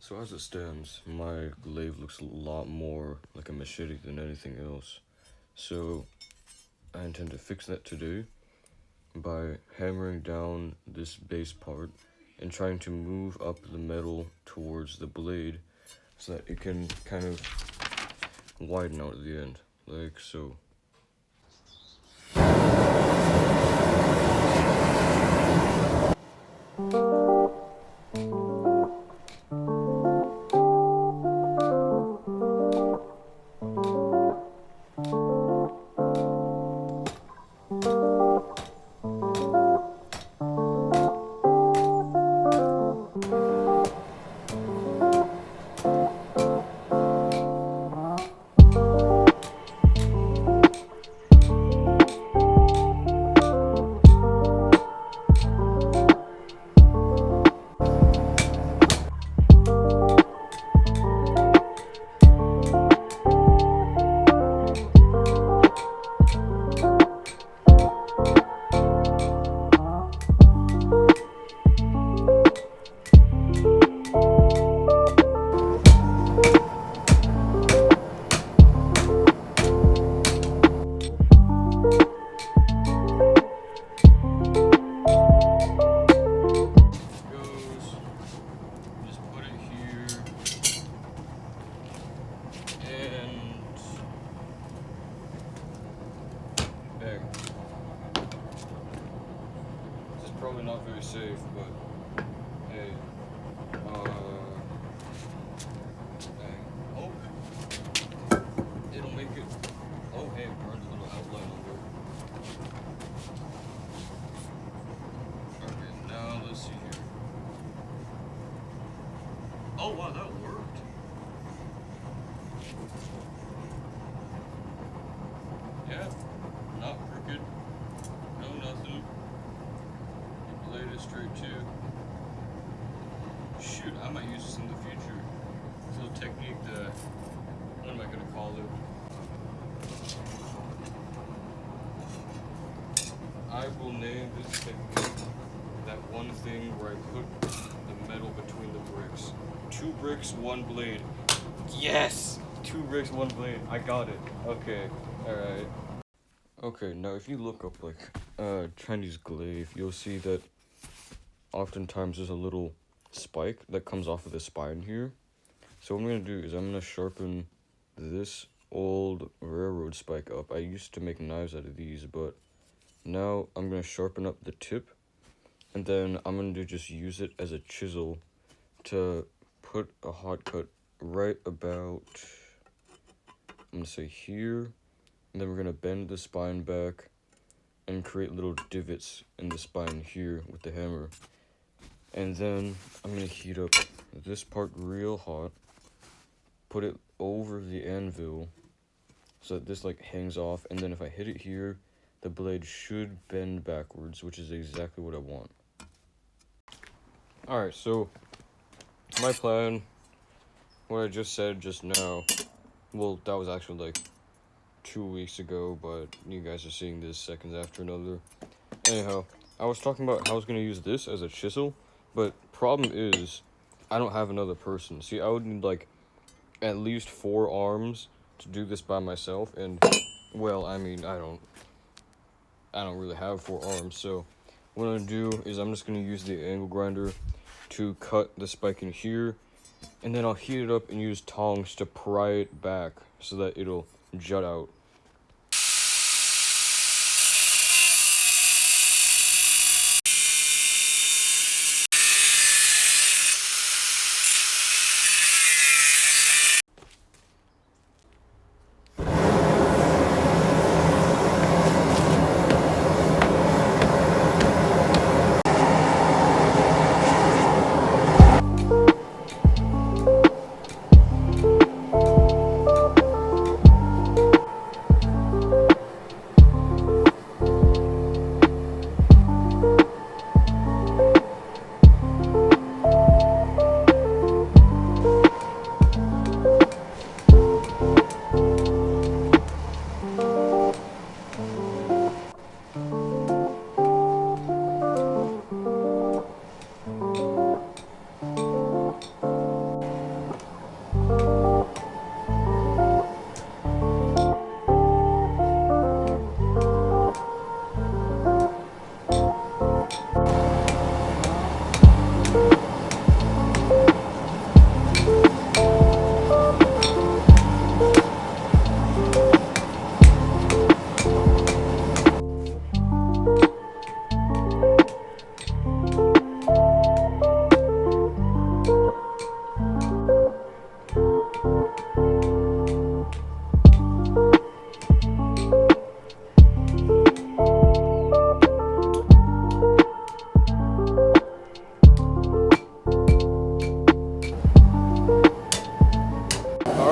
So as it stands, my glaive looks a lot more like a machete than anything else. So I intend to fix that today by hammering down this base part and trying to move up the metal towards the blade so that it can kind of widen out at the end, like so. Probably not very safe, but hey, dang. Oh, it'll make it. Oh, hey, it burned a little outline under it. Okay, now let's see here. Oh wow, that worked. Yeah, not crooked, no nothing. Blade is straight too. Shoot, I might use this in the future. This little technique that, what am I gonna call it? I will name this technique that one thing where I put the metal between the bricks. 2 bricks, 1 blade. Yes! 2 bricks, 1 blade. I got it. Okay, alright. Okay, now if you look up like Chinese glaive, you'll see that oftentimes there's a little spike that comes off of the spine here. So what I'm going to do is I'm going to sharpen this old railroad spike up. I used to make knives out of these, but now I'm going to sharpen up the tip, and then I'm going to just use it as a chisel to put a hot cut right about, I'm going to say here, and then we're going to bend the spine back and create little divots in the spine here with the hammer. And then I'm going to heat up this part real hot, put it over the anvil so that this like hangs off, and then if I hit it here, the blade should bend backwards, which is exactly what I want. Alright, so my plan, what I just said just now, well, that was actually like 2 weeks ago, but you guys are seeing this seconds after another. Anyhow, I was talking about how I was going to use this as a chisel, but problem is, I don't have another person. See, I would need like at least 4 arms to do this by myself, and well, I mean, I don't really have 4 arms, so what I'm gonna do is I'm just gonna use the angle grinder to cut the spike in here, and then I'll heat it up and use tongs to pry it back so that it'll jut out.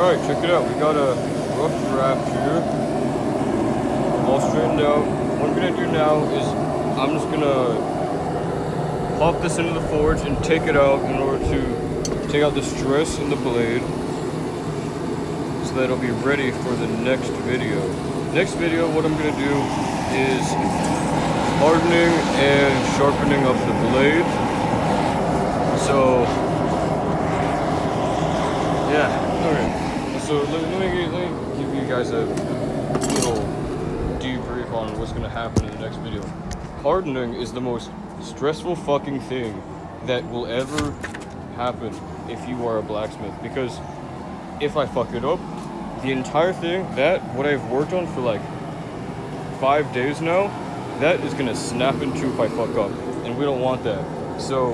Alright, check it out. We got a rough draft here. All straightened out. What I'm gonna do now is I'm just gonna pop this into the forge and take it out in order to take out the stress in the blade so that it'll be ready for the next video. Next video, what I'm gonna do is hardening and sharpening of the blade. So, yeah, okay. So let me give you guys a little debrief on what's gonna happen in the next video. Hardening is the most stressful fucking thing that will ever happen if you are a blacksmith, because if I fuck it up, the entire thing, what I've worked on for like 5 days now, that is gonna snap in two if I fuck up, and we don't want that. So,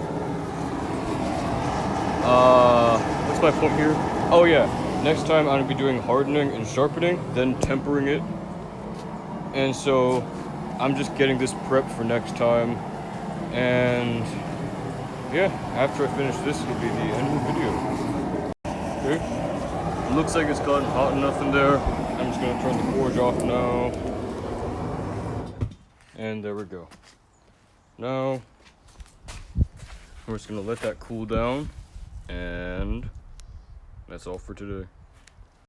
what's my point here? Oh yeah, next time I'm gonna be doing hardening and sharpening, then tempering it. And so, I'm just getting this prepped for next time. And yeah, after I finish this, it'll be the end of the video. Okay. Looks like it's gotten hot enough in there. I'm just gonna turn the forge off now. And there we go. Now, we're just gonna let that cool down. And that's all for today.